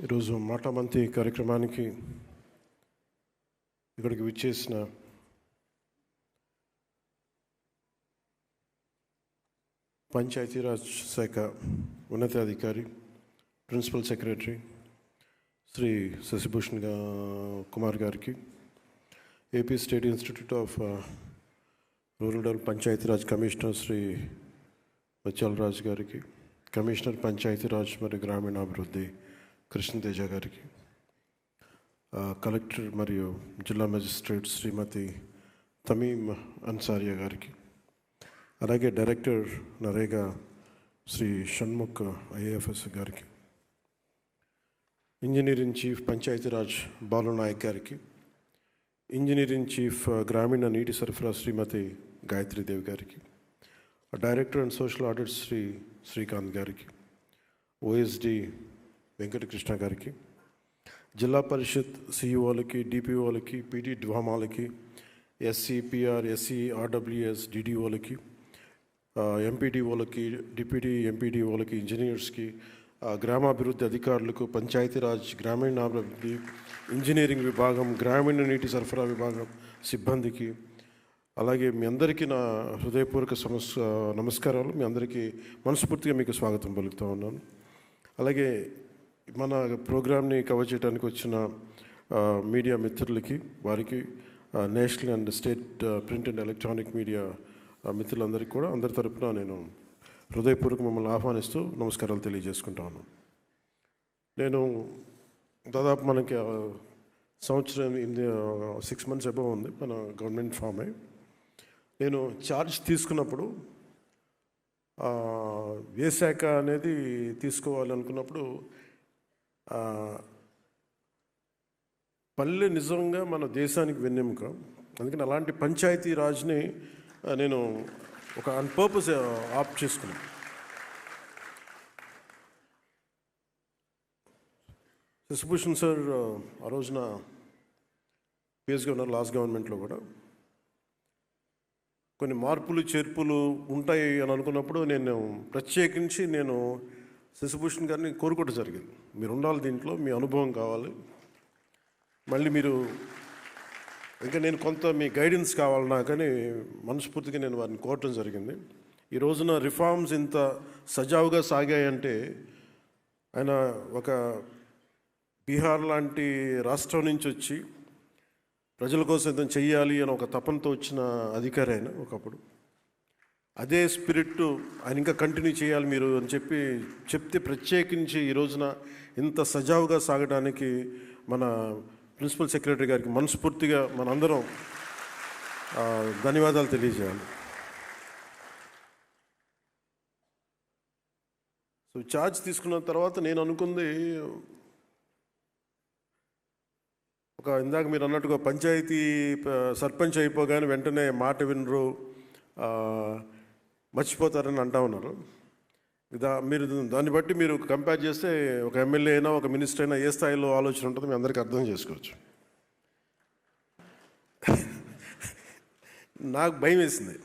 ఈరోజు మాటామంతి కార్యక్రమానికి ఇక్కడికి విచ్చేసిన పంచాయతీరాజ్ శాఖ ఉన్నతాధికారి ప్రిన్సిపల్ సెక్రటరీ శ్రీ శశిభూషణ్ కుమార్ గారికి, AP state institute of rural develop Panchayati Raj commissioner Shri Vachalaraj గారికి, కమిషనర్ పంచాయతీరాజ్ మరియు గ్రామీణాభివృద్ధి కృష్ణతేజ గారికి, కలెక్టర్ మరియు జిల్లా మెజిస్ట్రేట్ శ్రీమతి తమీమ్ అన్సారియా గారికి, అలాగే director NREGA Shri Shanmukh IAFS గారికి, ఇంజనీరింగ్ చీఫ్ పంచాయతీరాజ్ బాలునాయక్ గారికి, ఇంజనీరింగ్ చీఫ్ గ్రామీణ నీటి సరఫరా శ్రీమతి గాయత్రీదేవి గారికి, director and social audit Srikanth గారికి, ఓఎస్డి వెంకటకృష్ణ గారికి, జిల్లా పరిషత్ సిఇఓలకి, డిపిఓలకి, పీడీ డ్వామాలకి, ఎస్సీ పిఆర్, ఎస్సీ ఆర్డబ్ల్యూఎస్ డిడిఓలకి, ఎంపీడీఓలకి, డిప్యూటీ ఎంపీడీఓలకి, ఇంజనీర్స్కి, గ్రామాభివృద్ధి అధికారులకు, పంచాయతీరాజ్ గ్రామీణాభివృద్ధి ఇంజనీరింగ్ విభాగం, గ్రామీణ నీటి సరఫరా విభాగం సిబ్బందికి, అలాగే మీ అందరికీ నా హృదయపూర్వక నమస్కారాలు. మీ అందరికీ మనస్ఫూర్తిగా మీకు స్వాగతం పలుకుతూ ఉన్నాను. అలాగే మన ప్రోగ్రామ్ని కవర్ చేయడానికి వచ్చిన మీడియా మిత్రులకి, వారికి, national and state print and electronic media మిత్రులందరికీ కూడా అందరి తరపున నేను హృదయపూర్వక మిమ్మల్ని ఆహ్వానిస్తూ నమస్కారాలు తెలియజేసుకుంటా ఉన్నాను. నేను దాదాపు మనకి సంవత్సరం 6 months అబౌవ్ ఉంది మన గవర్నమెంట్ ఫామ్ అయ్యి. నేను ఛార్జ్ తీసుకున్నప్పుడు ఏ శాఖ అనేది తీసుకోవాలనుకున్నప్పుడు పల్లె నిజంగా మన దేశానికి వెన్నెముక. అందుకని అలాంటి పంచాయతీ రాజ్ని నేను ఒక ఆన్ పర్పస్ ఆప్ట్ చేసుకున్నాను. శశిభూషణ్ సార్ ఆ రోజున పిఎస్గా ఉన్నారు. లాస్ట్ గవర్నమెంట్లో కూడా కొన్ని మార్పులు చేర్పులు ఉంటాయి అని అనుకున్నప్పుడు నేను ప్రత్యేకించి శశిభూషణ్ గారిని కోరుకోవడం జరిగింది. మీరు ఉండాలి దీంట్లో, మీ అనుభవం కావాలి, మళ్ళీ మీరు ఇంకా నేను కొంత మీ గైడెన్స్ కావాలి నాకని మనస్ఫూర్తిగా నేను వారిని కోరటం జరిగింది. ఈ రోజున రిఫార్మ్స్ ఇంత సజావుగా సాగాయంటే ఆయన ఒక బీహార్ లాంటి రాష్ట్రం నుంచి వచ్చి ప్రజల కోసం ఏదైనా చెయ్యాలి అని ఒక తపనతో వచ్చిన అధికారి ఆయన ఒకప్పుడు. అదే స్పిరిట్ ఆయన ఇంకా కంటిన్యూ చేయాలి మీరు అని చెప్తే ప్రత్యేకించి ఈ రోజున ఇంత సజావుగా సాగడానికి మన ప్రిన్సిపల్ సెక్రటరీ గారికి మనస్ఫూర్తిగా మనందరం ధన్యవాదాలు తెలియజేయాలి. సో ఛార్జ్ తీసుకున్న తర్వాత నేను అనుకుంది ఇందాక మీరు అన్నట్టుగా పంచాయతీ సర్పంచ్ అయిపోగానే వెంటనే మాట వినరు, మర్చిపోతారని అంటా ఉన్నారు. మీరు దాన్ని బట్టి మీరు కంపేర్ చేస్తే ఒక ఎమ్మెల్యే అయినా ఒక మినిస్టర్ అయినా ఏ స్థాయిలో ఆలోచన ఉంటుందో మీ అందరికీ అర్థం చేసుకోవచ్చు. నాకు భయం వేసింది.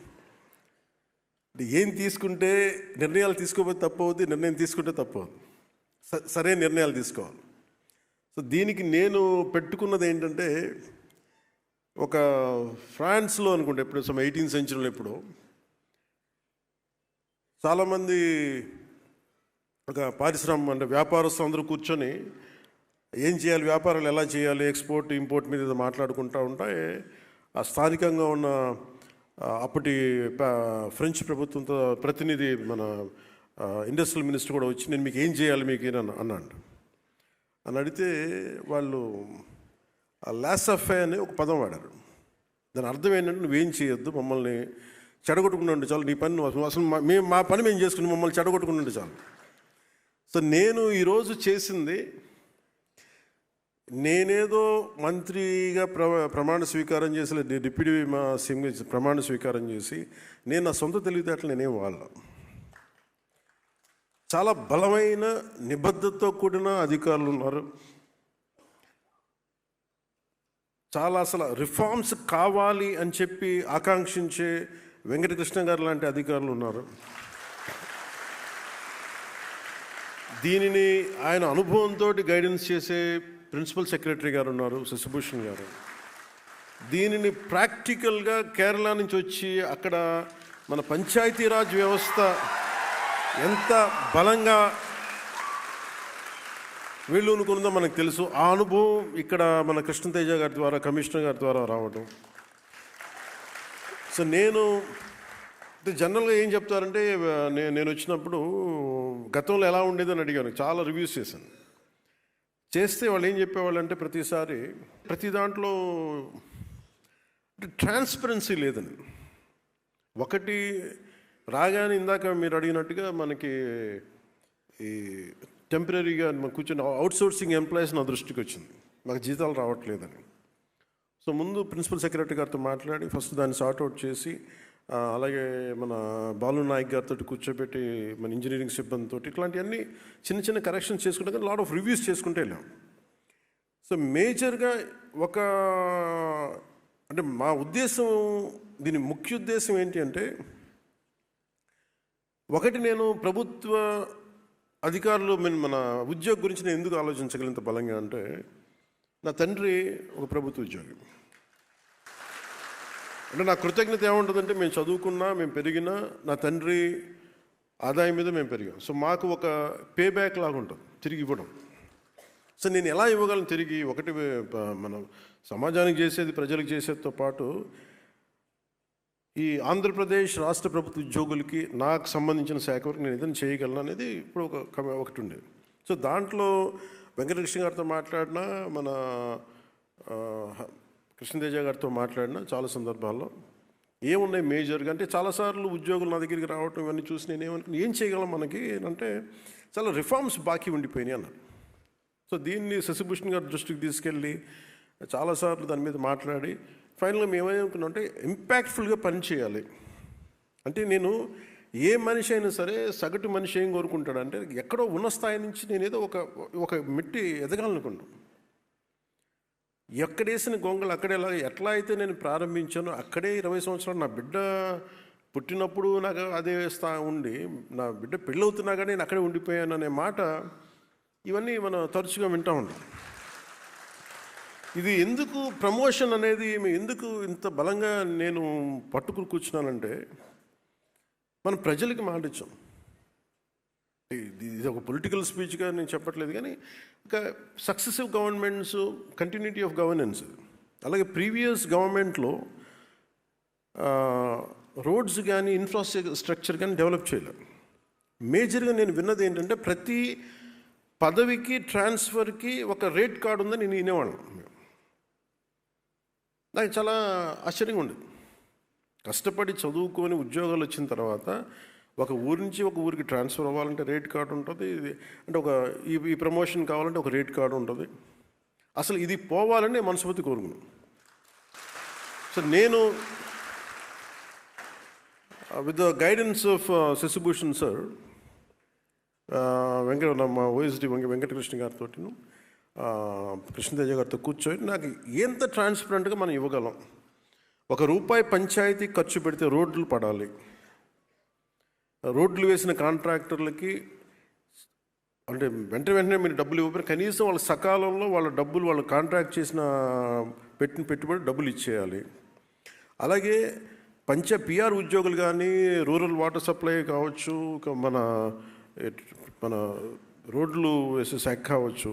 ఏం తీసుకుంటే నిర్ణయాలు తీసుకోకపోతే తప్పు అవుద్ది, నిర్ణయం తీసుకుంటే తప్పు అవుద్ది, సరైన నిర్ణయాలు తీసుకోవాలి. సో దీనికి నేను పెట్టుకున్నది ఏంటంటే, ఒక ఫ్రాన్స్లో అనుకుంటే ఎప్పుడు 18th century ఎప్పుడు చాలామంది ఒక అంటే వ్యాపారస్తులు అందరూ కూర్చొని ఏం చేయాలి, వ్యాపారాలు ఎలా చేయాలి, ఎక్స్పోర్ట్ ఇంపోర్ట్ మీద మాట్లాడుకుంటూ ఉంటే ఆ స్థానికంగా ఉన్న అప్పటి ఫ్రెంచ్ ప్రభుత్వంతో ప్రతినిధి మన ఇండస్ట్రియల్ మినిస్టర్ కూడా వచ్చి నేను మీకు ఏం చేయాలి మీకు అన్నాడు. అని అడిగితే వాళ్ళు లాసఫే అనే ఒక పదం వాడారు. దాని అర్థం ఏంటంటే నువ్వేం చేయొద్దు, మమ్మల్ని చెడగొట్టుకుని ఉండే చాలు, నీ పని అసలు మా పని మేము చేసుకుని మమ్మల్ని చెడగొట్టుకుని ఉండే చాలు. సో నేను ఈరోజు చేసింది, నేనేదో మంత్రిగా ప్రమాణ స్వీకారం చేసి డిప్యూటీ సీఎం ప్రమాణ స్వీకారం చేసి నేను నా సొంత తెలివితేటలు నేనేం వాళ్ళ చాలా బలమైన నిబద్ధతతో కూడిన అధికారులు ఉన్నారు. చాలా అసలు రిఫార్మ్స్ కావాలి అని చెప్పి ఆకాంక్షించే వెంకటకృష్ణ గారు లాంటి అధికారులు ఉన్నారు. దీనిని ఆయన అనుభవంతో గైడెన్స్ చేసే ప్రిన్సిపల్ సెక్రటరీ గారు ఉన్నారు, శశిభూషణ్ గారు. దీనిని ప్రాక్టికల్గా కేరళ నుంచి వచ్చి అక్కడ మన పంచాయతీరాజ్ వ్యవస్థ ఎంత బలంగా వీళ్ళు అనుకున్నదో మనకు తెలుసు. ఆ అనుభవం ఇక్కడ మన కృష్ణతేజ గారి ద్వారా, కమిషనర్ గారి ద్వారా రావడం. సో నేను జనరల్గా ఏం చెప్తారంటే, నేను వచ్చినప్పుడు గతంలో ఎలా ఉండేదని అడిగాను, చాలా రివ్యూస్ చేశాను. చేస్తే వాళ్ళు ఏం చెప్పేవాళ్ళు అంటే, ప్రతి దాంట్లో ట్రాన్స్పరెన్సీ లేదని. ఒకటి రాగానే ఇందాక మీరు అడిగినట్టుగా మనకి ఈ టెంపరీగా మనం కూర్చొని అవుట్సోర్సింగ్ ఎంప్లాయీస్ నా దృష్టికి వచ్చింది, మాకు జీతాలు రావట్లేదని. సో ముందు ప్రిన్సిపల్ సెక్రటరీ గారితో మాట్లాడి ఫస్ట్ దాన్ని సార్ట్అవుట్ చేసి, అలాగే మన బాలు నాయక్ గారితో కూర్చోబెట్టి మన ఇంజనీరింగ్ సిబ్బందితో ఇట్లాంటివన్నీ చిన్న చిన్న కరెక్షన్స్ చేసుకుంటే కానీ లాట్ ఆఫ్ రివ్యూస్ చేసుకుంటే వెళ్ళాం. సో మేజర్గా అంటే మా ఉద్దేశం, దీని ముఖ్య ఉద్దేశం ఏంటి అంటే, ఒకటి నేను ప్రభుత్వ అధికారులు మన ఉద్యోగ గురించి నేను ఎందుకు ఆలోచించగలిగినంత బలంగా అంటే, నా తండ్రి ఒక ప్రభుత్వ ఉద్యోగి. అంటే నా కృతజ్ఞత ఏముంటుందంటే, మేము చదువుకున్నా, మేము పెరిగినా నా తండ్రి ఆదాయం మీద మేము పెరిగాం. సో మాకు ఒక పే బ్యాక్ లాగా ఉంటుంది తిరిగి ఇవ్వడం. సో నేను ఎలా ఇవ్వగలను తిరిగి? ఒకటి మనం సమాజానికి చేసేది, ప్రజలకు చేసేదితో పాటు ఈ ఆంధ్రప్రదేశ్ రాష్ట్ర ప్రభుత్వ ఉద్యోగులకి నాకు సంబంధించిన శాఖ వరకు నేను ఏదైనా చేయగలను అనేది ఇప్పుడు ఒకటి ఉండేది. సో దాంట్లో వెంకటకృష్ణ గారితో మాట్లాడినా, మన కృష్ణతేజ గారితో మాట్లాడినా చాలా సందర్భాల్లో ఏమున్నాయి మేజర్గా అంటే, చాలాసార్లు ఉద్యోగులు నా దగ్గరికి రావటం ఇవన్నీ చూసి నేను ఏం చేయగలం మనకి అంటే, చాలా రిఫార్మ్స్ బాకీ ఉండిపోయినాయి అన్నారు. సో దీన్ని శశిభూషణ్ గారి దృష్టికి తీసుకెళ్ళి చాలాసార్లు దాని మీద మాట్లాడి ఫైనల్గా మేమేమనుకున్నామంటే, ఇంపాక్ట్ఫుల్గా పనిచేయాలి. అంటే నేను ఏ మనిషి అయినా సరే, సగటు మనిషి ఏం కోరుకుంటాడంటే, ఎక్కడో ఉన్న స్థాయి నుంచి నేనేదో ఒక మెట్టి ఎదగాలనుకున్నాను. ఎక్కడేసిన గొంగలు అక్కడేలా, ఎట్లా అయితే నేను ప్రారంభించానో అక్కడే 20 సంవత్సరాలు నా బిడ్డ పుట్టినప్పుడు నాకు అదే ఉండి, నా బిడ్డ పెళ్ళవుతున్నా కానీ నేను అక్కడే ఉండిపోయాను అనే మాట, ఇవన్నీ మనం తరచుగా వింటూ ఉంటాం. ఇది ఎందుకు ప్రమోషన్ అనేది ఎందుకు ఇంత బలంగా నేను పట్టుకుని కూర్చున్నానంటే, మనం ప్రజలకి మాట ఇచ్చాం. ఇది ఒక పొలిటికల్ స్పీచ్గా నేను చెప్పట్లేదు, కానీ ఒక successive governments continuity of governance, అలాగే ప్రీవియస్ గవర్నమెంట్లో రోడ్స్ కానీ ఇన్ఫ్రాస్ట్రక్చర్ కానీ డెవలప్ చేయలేదు. మేజర్గా నేను విన్నది ఏంటంటే, ప్రతి పదవికి ట్రాన్స్ఫర్కి ఒక రేట్ కార్డు ఉందని నేను వినేవాళ్ళం. నాకు చాలా ఆశ్చర్యంగా ఉండేది. కష్టపడి చదువుకొని ఉద్యోగాలు వచ్చిన తర్వాత ఒక ఊరి నుంచి ఒక ఊరికి ట్రాన్స్ఫర్ అవ్వాలంటే రేట్ కార్డు ఉంటుంది. అంటే ఈ ప్రమోషన్ కావాలంటే ఒక రేట్ కార్డు ఉంటుంది. అసలు ఇది పోవాలని మనస్ఫూర్తి కోరుకున్నాను. సో నేను with the guidance of Shashibhushan sir, మా ఓఎస్డి వెంకటకృష్ణ గారితో, కృష్ణతేజ గారితో కూర్చొని నాకు ఎంత ట్రాన్స్పరెంట్గా మనం ఇవ్వగలం. ₹1 పంచాయతీ ఖర్చు పెడితే రోడ్లు పడాలి. రోడ్లు వేసిన కాంట్రాక్టర్లకి అంటే వెంటనే మీరు డబ్బులు ఇవ్వకపోయినా కనీసం వాళ్ళ సకాలంలో వాళ్ళ డబ్బులు, వాళ్ళు కాంట్రాక్ట్ చేసిన పెట్టిన పెట్టుబడి డబ్బులు ఇచ్చేయాలి. అలాగే పిఆర్ ఉద్యోగులు కానీ, రూరల్ వాటర్ సప్లై కావచ్చు, మన రోడ్లు వేసే శాఖ కావచ్చు,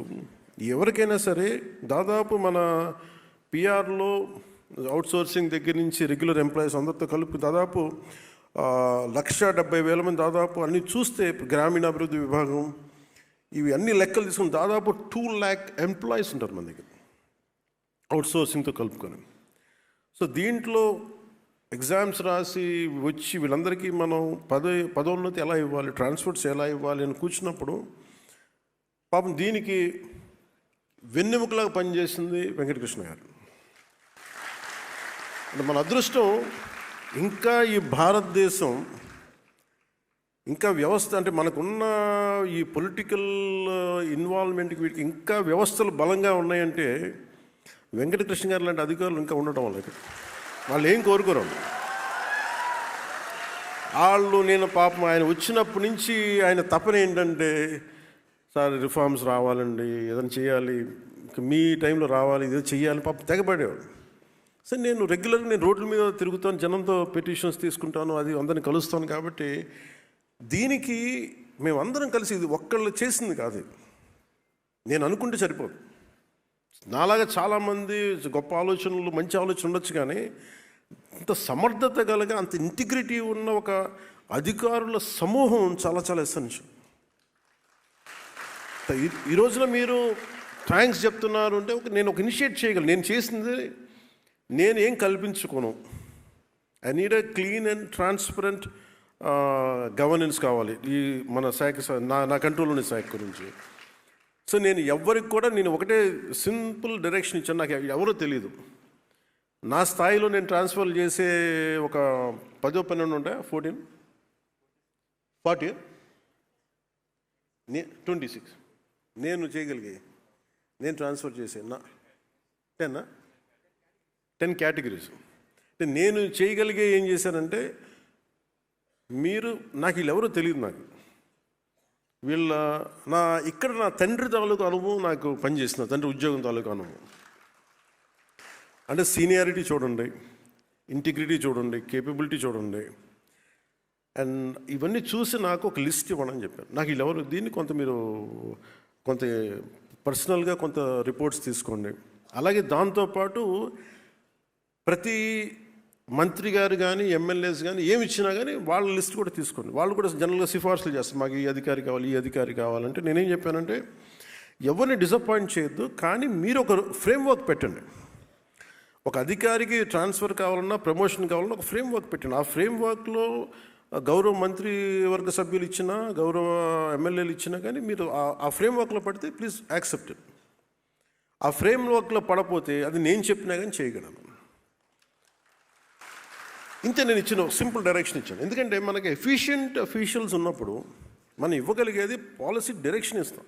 ఎవరికైనా సరే దాదాపు మన పిఆర్లో అవుట్సోర్సింగ్ దగ్గర నుంచి రెగ్యులర్ ఎంప్లాయీస్ అందరితో కలిపి దాదాపు 1,70,000 మంది, దాదాపు అన్నీ చూస్తే గ్రామీణాభివృద్ధి విభాగం ఇవి అన్ని లెక్కలు తీసుకుని దాదాపు 2 lakh ఎంప్లాయీస్ ఉంటారు మన దగ్గర అవుట్సోర్సింగ్తో కలుపుకొని. సో దీంట్లో ఎగ్జామ్స్ రాసి వచ్చి వీళ్ళందరికీ మనం పదోన్నతి ఎలా ఇవ్వాలి, ట్రాన్స్ఫర్స్ ఎలా ఇవ్వాలి అని కూర్చున్నప్పుడు పాపం దీనికి వెన్నెముకలాగా పనిచేసింది వెంకటకృష్ణ గారు. అంటే మన అదృష్టం, ఇంకా ఈ భారతదేశం ఇంకా వ్యవస్థ అంటే మనకున్న ఈ పొలిటికల్ ఇన్వాల్వ్మెంట్కి వీటికి ఇంకా వ్యవస్థలు బలంగా ఉన్నాయంటే వెంకటకృష్ణ గారు లాంటి అధికారులు ఇంకా ఉండటం వల్ల. వాళ్ళు ఏం కోరుకోరు వాళ్ళు. నేను పాపం ఆయన వచ్చినప్పటి నుంచి ఆయన తపన ఏంటంటే, సార్ రిఫార్మ్స్ రావాలండి, ఏదైనా చేయాలి, మీ టైంలో రావాలి, ఇదే చెయ్యాలి, పాప తెగబడేవాడు. సరే నేను రెగ్యులర్గా నేను రోడ్ల మీద తిరుగుతాను, జనంతో పెటిషన్స్ తీసుకుంటాను, అది అందరిని కలుస్తాను. కాబట్టి దీనికి మేమందరం కలిసి, ఇది ఒక్కళ్ళు చేసింది కాదు, నేను అనుకుంటే సరిపోదు. నాలాగా చాలామంది గొప్ప ఆలోచనలు, మంచి ఆలోచన ఉండొచ్చు, కానీ అంత సమర్థత కలిగ, అంత ఇంటిగ్రిటీ ఉన్న ఒక అధికారుల సమూహం చాలా చాలా ఎసెన్షియల్. ఈ రోజున మీరు థ్యాంక్స్ చెప్తున్నారు అంటే నేను ఒక ఇనిషియేట్ చేయగలను. నేను చేసింది నేను ఏం కల్పించుకోను. I need a clean and transparent governance కావాలి ఈ మన శాఖ, నా కంట్రోల్లోని శాఖ గురించి. సో నేను ఎవరికి కూడా నేను ఒకటే సింపుల్ డైరెక్షన్ ఇచ్చాను. నాకు ఎవరో తెలియదు. నా స్థాయిలో నేను ట్రాన్స్ఫర్ చేసే ఒక 10-12 ఉంటాయి, 40 26 నేను చేయగలిగే, నేను ట్రాన్స్ఫర్ చేసే 10 కేటగిరీస్. అంటే నేను చేయగలిగే ఏం చేశానంటే, మీరు నాకు వీళ్ళెవరో తెలియదు. నాకు ఇక్కడ నా తండ్రి తాలూకు అనుభవం నాకు పనిచేసిన తండ్రి ఉద్యోగం తాలూకు అనుభవం. అంటే సీనియారిటీ చూడండి, ఇంటిగ్రిటీ చూడండి, కేపబిలిటీ చూడండి. అండ్ ఇవన్నీ చూసి నాకు ఒక లిస్ట్ ఇవ్వమని చెప్పాను. నాకు వీళ్ళెవరు, దీన్ని మీరు కొంత పర్సనల్గా కొంత రిపోర్ట్స్ తీసుకోండి. అలాగే దాంతోపాటు ప్రతి మంత్రి గారు కానీ ఎమ్మెల్యేస్ కానీ ఏమి ఇచ్చినా కానీ వాళ్ళ లిస్ట్ కూడా తీసుకోండి. వాళ్ళు కూడా జనరల్గా సిఫార్సులు చేస్తారు, మాకు ఈ అధికారి కావాలి, ఈ అధికారి కావాలంటే. నేనేం చెప్పానంటే, ఎవరిని డిసప్పాయింట్ చేయొద్దు, కానీ మీరు ఒక ఫ్రేమ్వర్క్ పెట్టండి. ఒక అధికారికి ట్రాన్స్ఫర్ కావాలన్నా, ప్రమోషన్ కావాలన్నా ఒక ఫ్రేమ్వర్క్ పెట్టండి. ఆ ఫ్రేమ్వర్క్లో గౌరవ మంత్రి వర్గ సభ్యులు ఇచ్చినా, గౌరవ ఎమ్మెల్యేలు ఇచ్చినా కానీ మీరు ఆ ఫ్రేమ్వర్క్లో పడితే ప్లీజ్ యాక్సెప్ట్ ఇట్. ఆ ఫ్రేమ్వర్క్లో పడపోతే అది నేను చెప్పినా కానీ చేయగలను. ఇంతే నేను ఇచ్చిన సింపుల్ డైరెక్షన్ ఇచ్చాను. ఎందుకంటే మనకి ఎఫిషియెంట్ అఫీషియల్స్ ఉన్నప్పుడు మనం ఇవ్వగలిగేది పాలసీ డైరెక్షన్ ఇస్తాం.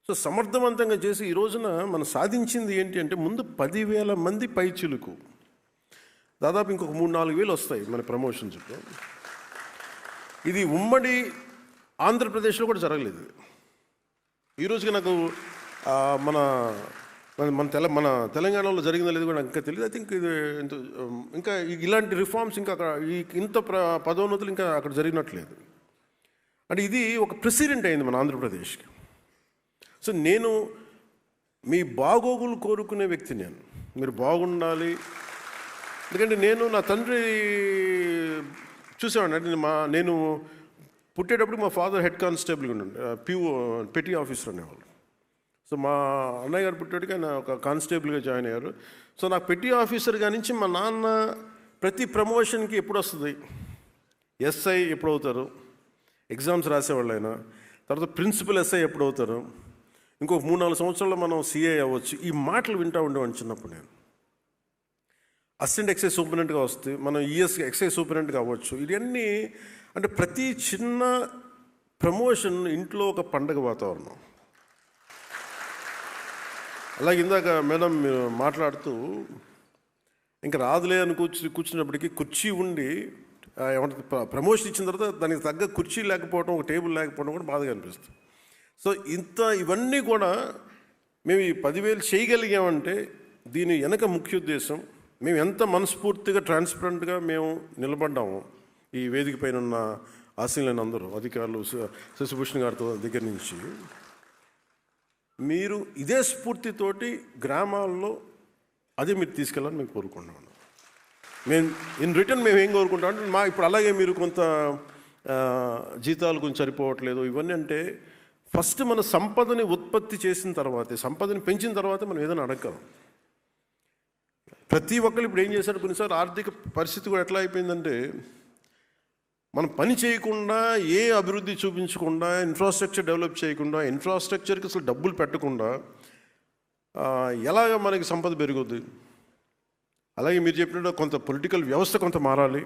సో సమర్థవంతంగా చేసి ఈ రోజున మనం సాధించింది ఏంటి అంటే, ముందు 10,000 మంది పైచిలుకు, దాదాపు ఇంకొక 3-4 వేలు వస్తాయి మన ప్రమోషన్స్. ఇది ఉమ్మడి ఆంధ్రప్రదేశ్లో కూడా జరగలేదు. ఈరోజుకి నాకు మన తెలంగాణలో జరిగిందో లేదు కూడా నాకు ఇంకా తెలియదు. ఐ థింక్ ఇది ఇంకా ఇలాంటి రిఫార్మ్స్ ఇంకా అక్కడ ఇంత పదోన్నతులు ఇంకా అక్కడ జరిగినట్లేదు. అంటే ఇది ఒక ప్రెసిడెంట్ అయింది మన ఆంధ్రప్రదేశ్కి. సో నేను మీ బాగోగులు కోరుకునే వ్యక్తి, మీరు బాగుండాలి. ఎందుకంటే నేను నా తండ్రి చూసేవాడిని. అంటే నేను పుట్టేటప్పుడు మా ఫాదర్ హెడ్ కానిస్టేబుల్గా ఉండే, పెటీ ఆఫీసర్ అనేవాళ్ళు. సో మా అన్నయ్య గారు పుట్టేటికి ఆయన ఒక కానిస్టేబుల్గా జాయిన్ అయ్యారు. సో నాకు పెటీ ఆఫీసర్గా నుంచి మా నాన్న ప్రతి ప్రమోషన్కి ఎప్పుడు వస్తుంది, ఎస్ఐ ఎప్పుడు అవుతారు, ఎగ్జామ్స్ రాసేవాళ్ళు ఆయన, తర్వాత ప్రిన్సిపల్ ఎస్ఐ ఎప్పుడు అవుతారు, ఇంకొక 3-4 సంవత్సరాల్లో మనం సిఐ అవ్వచ్చు. ఈ మాటలు వింటూ ఉండేవాడిని చిన్నప్పుడు. నేను అసిస్టెంట్ ఎక్సైజ్ సూపరింటెండెంట్గా వస్తే మనం ఎక్సైజ్ సూపరింటెండెంట్గా అవ్వచ్చు. ఇవన్నీ అంటే ప్రతి చిన్న ప్రమోషన్ ఇంట్లో ఒక పండగ వాతావరణం. అలాగే ఇందాక మేడం మీరు మాట్లాడుతూ ఇంకా రాదులే అని కూర్చున్నప్పటికీ కుర్చీ ఉండి ఏమంటే ప్రమోషన్ ఇచ్చిన తర్వాత దానికి తగ్గ కుర్చీ లేకపోవడం, ఒక టేబుల్ లేకపోవడం కూడా బాధగా అనిపిస్తుంది. సో ఇవన్నీ కూడా మేము ఈ 10,000 చేయగలిగామంటే దీని వెనక ముఖ్య ఉద్దేశం, మేము ఎంత మనస్ఫూర్తిగా ట్రాన్స్పరెంట్గా మేము నిలబడ్డాము. ఈ వేదిక పైన ఉన్న ఆశీనులైన అందరూ అధికారులు, శశిభూషణ్ గారితో దగ్గర నుంచి, మీరు ఇదే స్ఫూర్తితోటి గ్రామాల్లో అదే మీరు తీసుకెళ్ళాలని మేము కోరుకుంటున్నాం. మేము ఇన్ రిటర్న్ మేము ఏం కోరుకుంటాం అంటే, ఇప్పుడు అలాగే మీరు కొంత జీతాలు కొంచెం సరిపోవట్లేదు ఇవన్నీ అంటే, ఫస్ట్ మన సంపదని ఉత్పత్తి చేసిన తర్వాతే, సంపదని పెంచిన తర్వాత మనం ఏదైనా అడగలం. ప్రతి ఒక్కరు ఇప్పుడు ఏం చేశారు, కొన్నిసార్లు ఆర్థిక పరిస్థితి కూడా ఎట్లా అయిపోయిందంటే, మనం పని చేయకుండా, ఏ అభివృద్ధి చూపించకుండా, ఇన్ఫ్రాస్ట్రక్చర్ డెవలప్ చేయకుండా, ఇన్ఫ్రాస్ట్రక్చర్కి అసలు డబ్బులు పెట్టకుండా ఎలాగ మనకి సంపద పెరుగుద్ది. అలాగే మీరు చెప్పినట్టు కొంత పొలిటికల్ వ్యవస్థ కొంత మారాలి,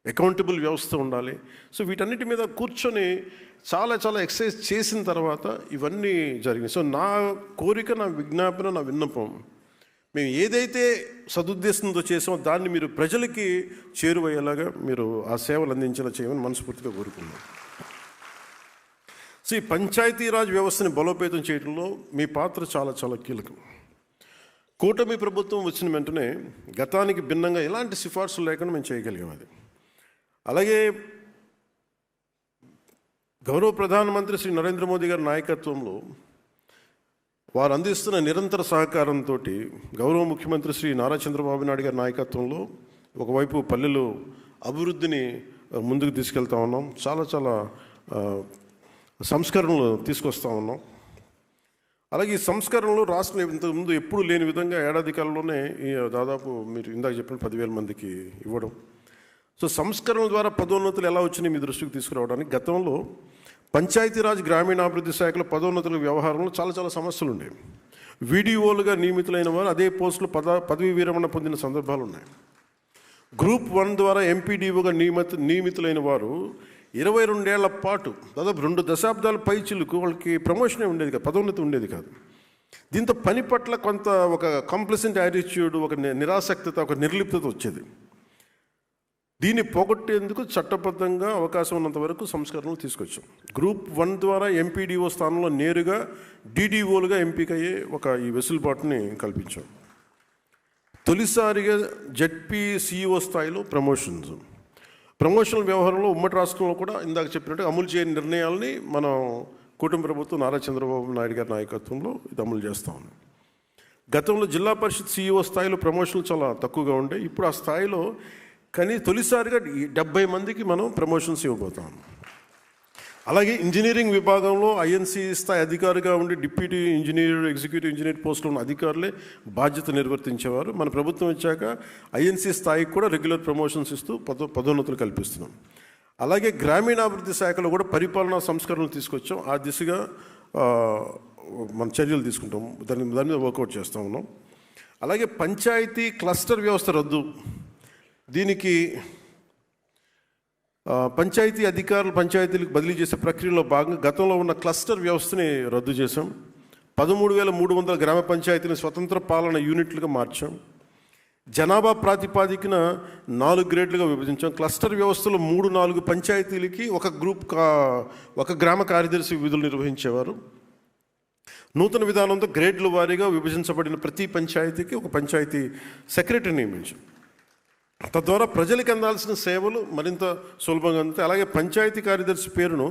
అకౌంటబుల్ వ్యవస్థ ఉండాలి. సో వీటన్నిటి మీద కూర్చొని చాలా చాలా ఎక్సర్సైజ్ చేసిన తర్వాత ఇవన్నీ జరిగినాయి. సో నా కోరిక, నా విజ్ఞాపన, నా విన్నపం, మేము ఏదైతే సదుద్దేశంతో చేసామో దాన్ని మీరు ప్రజలకి చేరువయ్యేలాగా మీరు ఆ సేవలు అందించేలా చేయమని మనస్ఫూర్తిగా కోరుకున్నాం. పంచాయతీరాజ్ వ్యవస్థని బలోపేతం చేయడంలో మీ పాత్ర చాలా చాలా కీలకం. కూటమి ప్రభుత్వం వచ్చిన వెంటనే గతానికి భిన్నంగా ఎలాంటి సిఫార్సులు లేకుండా మేము చేయగలిగాం. అది అలాగే గౌరవ ప్రధానమంత్రి శ్రీ నరేంద్ర మోదీ గారి నాయకత్వంలో వారు అందిస్తున్న నిరంతర సహకారంతో గౌరవ ముఖ్యమంత్రి శ్రీ నారా చంద్రబాబు నాయుడు గారి నాయకత్వంలో ఒకవైపు పల్లెలు అభివృద్ధిని ముందుకు తీసుకెళ్తా ఉన్నాం. చాలా చాలా సంస్కరణలు తీసుకొస్తా ఉన్నాం. అలాగే ఈ సంస్కరణలు రాష్ట్రం ఇంతకుముందు ఎప్పుడు లేని విధంగా ఏడాది కాలంలోనే దాదాపు మీరు ఇందాక చెప్పిన 10,000 మందికి ఇవ్వడం. సంస్కరణల ద్వారా పదోన్నతులు ఎలా వచ్చినాయి మీ దృష్టికి తీసుకురావడానికి, గతంలో పంచాయతీరాజ్ గ్రామీణాభివృద్ధి శాఖలో పదోన్నతుల వ్యవహారంలో చాలా చాలా సమస్యలు ఉండేవి. వీడిఓలుగా నియమితులైన వారు అదే పోస్టులు పదవీ విరమణ పొందిన సందర్భాలు ఉన్నాయి. గ్రూప్ 1 ద్వారా ఎంపీడీఓగా నియమితులైన వారు 22 ఏళ్ల పాటు దాదాపు 2 దశాబ్దాల పైచిలకు వాళ్ళకి ప్రమోషనే ఉండేది కాదు, పదోన్నతి ఉండేది కాదు. దీంతో పని పట్ల కొంత ఒక కంప్లసెంట్ యాటిట్యూడ్, ఒక నిరాసక్తత, ఒక నిర్లిప్తత వచ్చేది. దీన్ని పోగొట్టేందుకు చట్టబద్ధంగా అవకాశం ఉన్నంత వరకు సంస్కరణలు తీసుకొచ్చాం. గ్రూప్ 1 ద్వారా ఎంపీడీఓ స్థానంలో నేరుగా డీడీఓలుగా ఎంపికయ్యే ఈ వెసులుబాటుని కల్పించాం. తొలిసారిగా జెడ్పీ సిఇఓ స్థాయిలో ప్రమోషనల్ వ్యవహారంలో ఉమ్మడి రాష్ట్రంలో కూడా ఇందాక చెప్పినట్టు అమలు చేయని నిర్ణయాలని మనం కూటమి ప్రభుత్వం నారా చంద్రబాబు నాయుడు గారి నాయకత్వంలో ఇది అమలు చేస్తూ ఉంది. గతంలో జిల్లా పరిషత్ సిఇఓ స్థాయిలో ప్రమోషన్లు చాలా తక్కువగా ఉండే. ఇప్పుడు ఆ స్థాయిలో తొలిసారిగా 70 మందికి మనం ప్రమోషన్స్ ఇవ్వబోతాం. అలాగే ఇంజనీరింగ్ విభాగంలో ఐఎన్సీ స్థాయి అధికారిగా ఉండి డిప్యూటీ ఇంజనీర్, ఎగ్జిక్యూటివ్ ఇంజనీర్ పోస్టులో ఉన్న అధికారులే బాధ్యత నిర్వర్తించేవారు. మన ప్రభుత్వం వచ్చాక ఐఎన్సీ స్థాయికి కూడా రెగ్యులర్ ప్రమోషన్స్ ఇస్తూ పదోన్నతులు కల్పిస్తున్నాం. అలాగే గ్రామీణాభివృద్ధి శాఖలో కూడా పరిపాలనా సంస్కరణలు తీసుకొచ్చాం. ఆ దిశగా మన చర్యలు తీసుకుంటాం, దాని మీద వర్కౌట్ చేస్తూ ఉన్నాం. అలాగే పంచాయతీ క్లస్టర్ వ్యవస్థ రద్దు, దీనికి పంచాయతీ అధికారులు పంచాయతీలకు బదిలీ చేసే ప్రక్రియలో భాగంగా గతంలో ఉన్న క్లస్టర్ వ్యవస్థని రద్దు చేశాం. 13,300 గ్రామ పంచాయతీని స్వతంత్ర పాలన యూనిట్లుగా మార్చాం. జనాభా ప్రాతిపాదికన 4 గ్రేడ్లుగా విభజించాం. క్లస్టర్ వ్యవస్థలో 3-4 పంచాయతీలకి ఒక గ్రామ కార్యదర్శి విధులు నిర్వహించేవారు. నూతన విధానంతో గ్రేడ్ల వారీగా విభజించబడిన ప్రతి పంచాయతీకి ఒక పంచాయతీ సెక్రటరీ నియమించాం. తద్వారా ప్రజలకు అందాల్సిన సేవలు మరింత సులభంగా అందుతాయి. అలాగే పంచాయతీ కార్యదర్శి పేరును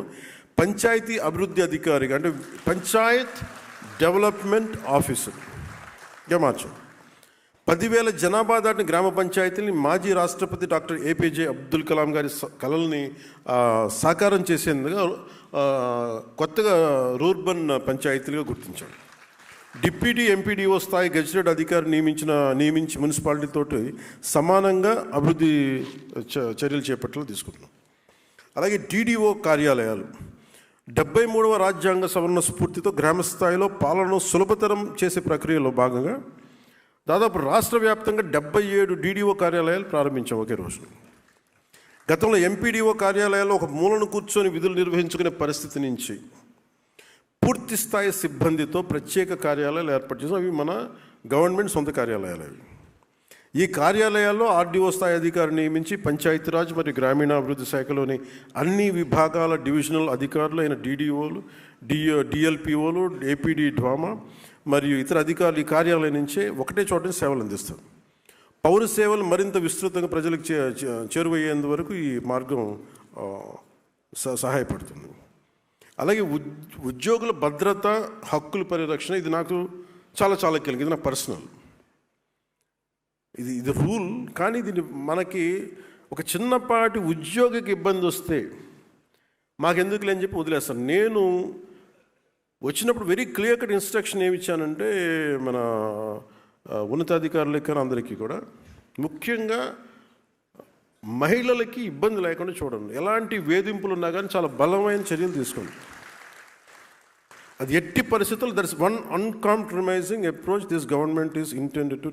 పంచాయతీ అభివృద్ధి అధికారిగా, అంటే పంచాయత్ డెవలప్మెంట్ ఆఫీసర్గా మార్చాం. 10,000 జనాభా దాటిన గ్రామ పంచాయతీని మాజీ రాష్ట్రపతి డాక్టర్ ఏపీజే అబ్దుల్ కలాం గారి కలల్ని సాకారం చేసేందుకు కొత్తగా రూర్బన్ పంచాయతీలుగా గుర్తించాం. డిప్యూటీ ఎంపీడీఓ స్థాయి గెజిటెడ్ అధికారి నియమించి మున్సిపాలిటీతోటి సమానంగా అభివృద్ధి చర్యలు చేపట్టేలా తీసుకుంటున్నాం. అలాగే డీడీఓ కార్యాలయాలు 73వ రాజ్యాంగ సవరణ స్ఫూర్తితో గ్రామ స్థాయిలో పాలనను సులభతరం చేసే ప్రక్రియలో భాగంగా దాదాపు రాష్ట్ర వ్యాప్తంగా 77 డీడీఓ కార్యాలయాలు ప్రారంభించాం ఒకే రోజు. గతంలో ఎంపీడీఓ కార్యాలయాల్లో ఒక మూలను కూర్చొని విధులు నిర్వహించుకునే పరిస్థితి నుంచి పూర్తి స్థాయి సిబ్బందితో ప్రత్యేక కార్యాలయాలు ఏర్పాటు చేసాం. అవి మన గవర్నమెంట్ సొంత కార్యాలయాలు. ఈ కార్యాలయాల్లో ఆర్డీఓ స్థాయి అధికారిని నియమించి పంచాయతీరాజ్ మరియు గ్రామీణాభివృద్ధి శాఖలోని అన్ని విభాగాల డివిజనల్ అధికారులు అయిన డీడీఓలు, డిఎల్పిఓలు, ఏపీడీ డ్వామా మరియు ఇతర అధికారులు ఈ కార్యాలయం నుంచే ఒకటే చోట సేవలు అందిస్తారు. పౌర సేవలు మరింత విస్తృతంగా ప్రజలకు చేరువయ్యేందువరకు ఈ మార్గం సహాయపడుతుంది. అలాగే ఉద్యోగుల భద్రత, హక్కుల పరిరక్షణ, ఇది నాకు చాలా చాలా కీలకం. ఇది నా పర్సనల్, ఇది రూల్. కానీ దీన్ని మనకి ఒక చిన్నపాటి ఉద్యోగికి ఇబ్బంది వస్తే మాకెందుకులే అని చెప్పి వదిలేస్తాను. నేను వచ్చినప్పుడు వెరీ క్లియర్ కట్ ఇన్స్ట్రక్షన్ ఏమి ఇచ్చానంటే మన ఉన్నతాధికారులకి కానీ అందరికీ కూడా, ముఖ్యంగా మహిళలకి ఇబ్బంది లేకుండా చూడండి. ఎలాంటి వేధింపులు ఉన్నా కానీ చాలా బలమైన చర్యలు తీసుకోండి. అది ఎట్టి పరిస్థితుల్లో that's one uncompromising approach this government is intended to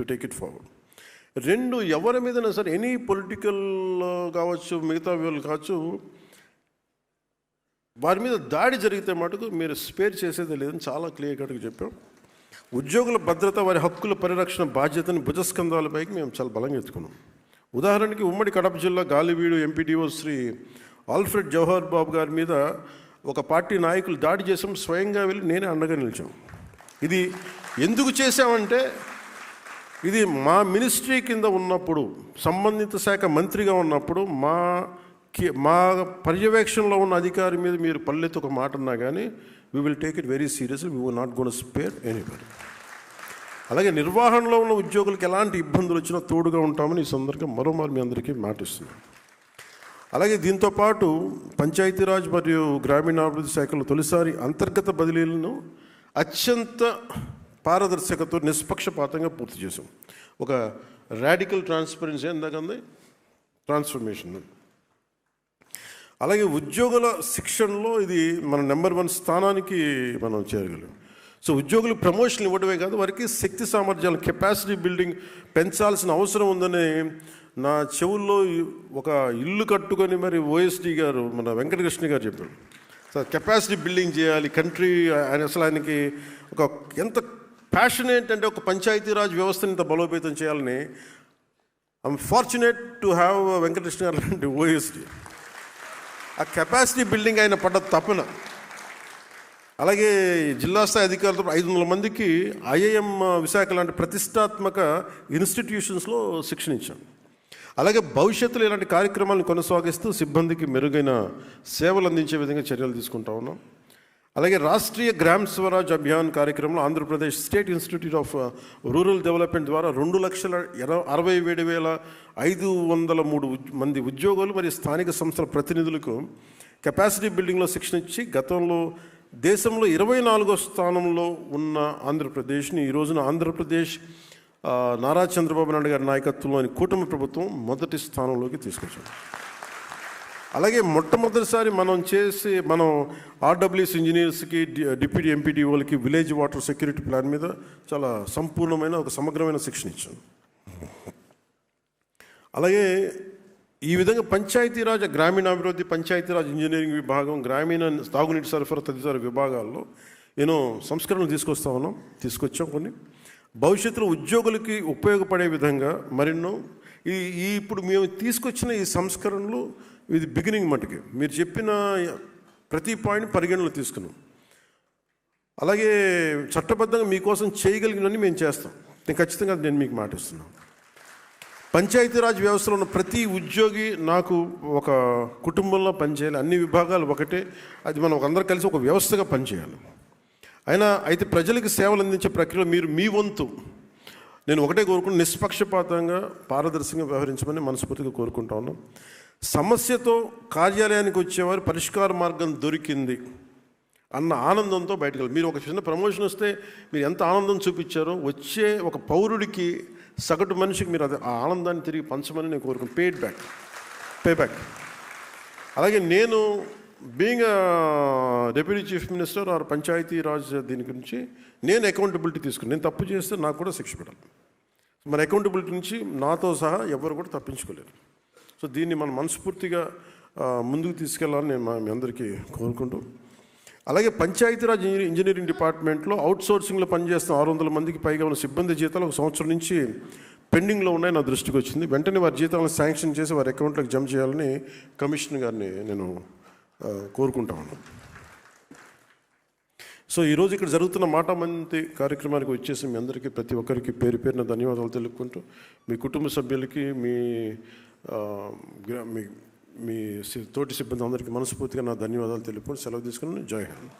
take it forward. 2, ఎవరి మీదైనా సరే ఎనీ పొలిటికల్ కావచ్చు, మిగతా వాళ్ళు కావచ్చు, వారి మీద దాడి జరిగితే మటుకు మీరు స్పేర్ చేసేది లేదని చాలా క్లియర్ కట్గా చెప్పాం. ఉద్యోగుల భద్రత, వారి హక్కుల పరిరక్షణ బాధ్యతని భుజస్కంధాలపైకి మేము చాలా బలంగా ఎత్తుకున్నాం. ఉదాహరణకి ఉమ్మడి కడప జిల్లా గాలివీడు ఎంపీడీఓ శ్రీ ఆల్ఫ్రెడ్ జవహర్ బాబు గారి మీద ఒక పార్టీ నాయకులు దాడి చేసాం, స్వయంగా వెళ్ళి నేనే అండగా నిలిచాం. ఇది ఎందుకు చేశామంటే, ఇది మా మినిస్ట్రీ కింద ఉన్నప్పుడు, సంబంధిత శాఖ మంత్రిగా ఉన్నప్పుడు మా పర్యవేక్షణలో ఉన్న అధికారి మీద మీరు పల్లెత్తు ఒక మాట అన్నా కానీ we will take it very seriously, we will not gone spare anybody. అలాగే నిర్వహణలో ఉన్న ఉద్యోగులకు ఎలాంటి ఇబ్బందులు వచ్చినా తోడుగా ఉంటామని ఈ సందర్భంగా మరోమారు మీ అందరికీ మాటిస్తున్నాను. అలాగే దీంతోపాటు పంచాయతీరాజ్ మరియు గ్రామీణాభివృద్ధి శాఖలో తొలిసారి అంతర్గత బదిలీలను అత్యంత పారదర్శకతో నిష్పక్షపాతంగా పూర్తి చేసాం. ఒక రాడికల్ ట్రాన్స్పరెన్సీ ఎందాకంది ట్రాన్స్ఫర్మేషన్. అలాగే ఉద్యోగుల శిక్షణలో ఇది మన నెంబర్ 1 స్థానానికి మనం చేరగలం. సో ఉద్యోగులకు ప్రమోషన్ ఇవ్వడమే కాదు, వారికి శక్తి సామర్థ్యాలు, కెపాసిటీ బిల్డింగ్ పెంచాల్సిన అవసరం ఉందని నా చెవుల్లో ఒక ఇల్లు కట్టుకొని మరి ఓఎస్డి గారు, మన వెంకటకృష్ణ గారు చెప్పారు. సో కెపాసిటీ బిల్డింగ్ చేయాలి కంట్రీ. అసలు ఆయనకి ఒక ఎంత ప్యాషన్ ఏంటంటే ఒక పంచాయతీరాజ్ వ్యవస్థని ఇంత బలోపేతం చేయాలని. I'm fortunate to have Venkatakrishna గారు లాంటి ఓఎస్డి. ఆ కెపాసిటీ బిల్డింగ్ ఆయన పడ్డ తపన. అలాగే జిల్లా స్థాయి అధికారులతో 500 మందికి ఐఐఎం విశాఖ లాంటి ప్రతిష్టాత్మక ఇన్స్టిట్యూషన్స్లో శిక్షణ ఇచ్చాం. అలాగే భవిష్యత్తులో ఇలాంటి కార్యక్రమాలను కొనసాగిస్తూ సిబ్బందికి మెరుగైన సేవలు అందించే విధంగా చర్యలు తీసుకుంటా ఉన్నాం. అలాగే రాష్ట్రీయ గ్రామ స్వరాజ్ అభియాన్ కార్యక్రమంలో Andhra Pradesh state institute of rural development ద్వారా 2,67,503 మంది ఉద్యోగులు మరియు స్థానిక సంస్థల ప్రతినిధులకు కెపాసిటీ బిల్డింగ్లో శిక్షణ ఇచ్చి గతంలో దేశంలో 24వ స్థానంలో ఉన్న ఆంధ్రప్రదేశ్ని ఈ రోజున ఆంధ్రప్రదేశ్ నారా చంద్రబాబు నాయుడు గారి నాయకత్వంలోని కూటమి ప్రభుత్వం మొదటి స్థానంలోకి తీసుకొచ్చాం. అలాగే మొట్టమొదటిసారి మనం ఆర్డబ్ల్యూఎస్ ఇంజనీర్స్కి, డిప్యూటీ ఎంపీడీఓలకి విలేజ్ వాటర్ సెక్యూరిటీ ప్లాన్ మీద చాలా సంపూర్ణమైన ఒక సమగ్రమైన శిక్షణ ఇచ్చాం. అలాగే ఈ విధంగా పంచాయతీరాజ్, గ్రామీణాభివృద్ధి, పంచాయతీరాజ్ ఇంజనీరింగ్ విభాగం, గ్రామీణ తాగునీటి సరఫరా తదితర విభాగాల్లో ఎన్నో సంస్కరణలు తీసుకొచ్చాం. కొన్ని భవిష్యత్తులో ఉద్యోగులకి ఉపయోగపడే విధంగా మరెన్నో ఇప్పుడు మేము తీసుకొచ్చిన ఈ సంస్కరణలు ఇది బిగినింగ్ మటుకే. మీరు చెప్పిన ప్రతి పాయింట్ పరిగణలో తీసుకున్నాం. అలాగే చట్టబద్ధంగా మీకోసం చేయగలిగినవన్నీ మేము చేస్తాం. ఖచ్చితంగా నేను మీకు మాటిస్తున్నాను. పంచాయతీరాజ్ వ్యవస్థలో ఉన్న ప్రతి ఉద్యోగి నాకు ఒక కుటుంబంలో పనిచేయాలి. అన్ని విభాగాలు ఒకటే, అది మనం అందరూ కలిసి ఒక వ్యవస్థగా పనిచేయాలి. అయితే ప్రజలకు సేవలు అందించే ప్రక్రియలో మీరు మీ వంతు నేను ఒకటే కోరుకుంటూ నిష్పక్షపాతంగా పారదర్శకంగా వ్యవహరించమని మనస్ఫూర్తిగా కోరుకుంటా ఉన్నాం. సమస్యతో కార్యాలయానికి వచ్చేవారు పరిష్కార మార్గం దొరికింది అన్న ఆనందంతో బయటకు మీరు ఒక చిన్న ప్రమోషన్ వస్తే మీరు ఎంత ఆనందం చూపించారో వచ్చే ఒక పౌరుడికి, సగటు మనిషికి మీరు ఆ ఆనందాన్ని తిరిగి పంచమని నేను కోరుకుంటాను. Pay back. అలాగే నేను being deputy chief minister or Panchayati Raj దీని గురించి నేను అకౌంటబిలిటీ తీసుకుని, నేను తప్పు చేస్తే నాకు కూడా శిక్ష పడాలి. మన అకౌంటబిలిటీ నుంచి నాతో సహా ఎవరు కూడా తప్పించుకోలేరు. సో దీన్ని మనం మనస్ఫూర్తిగా ముందుకు తీసుకెళ్లాలని నేను మీ అందరికీ కోరుకుంటూ, అలాగే పంచాయతీరాజ్ ఇంజనీరింగ్ డిపార్ట్మెంట్లో అవుట్సోర్సింగ్లో పనిచేస్తున్న 600 మందికి పైగా ఉన్న సిబ్బంది జీతాలు 1 సంవత్సరం నుంచి పెండింగ్లో ఉన్నాయి నా దృష్టికి వచ్చింది. వెంటనే వారి జీతాలను శాంక్షన్ చేసి వారి అకౌంట్లోకి జమ చేయాలని కమిషనర్ గారిని నేను కోరుకుంటా ఉన్నాను. సో ఈరోజు ఇక్కడ జరుగుతున్న మాటామంతి కార్యక్రమానికి వచ్చేసి మీ అందరికీ ప్రతి ఒక్కరికి పేరు పేరున ధన్యవాదాలు తెలుపుకుంటూ, మీ కుటుంబ సభ్యులకి, మీ తోటి సిబ్బంది అందరికీ మనస్ఫూర్తిగా నా ధన్యవాదాలు తెలుపుకొని సెలవు తీసుకుని జై హింద్.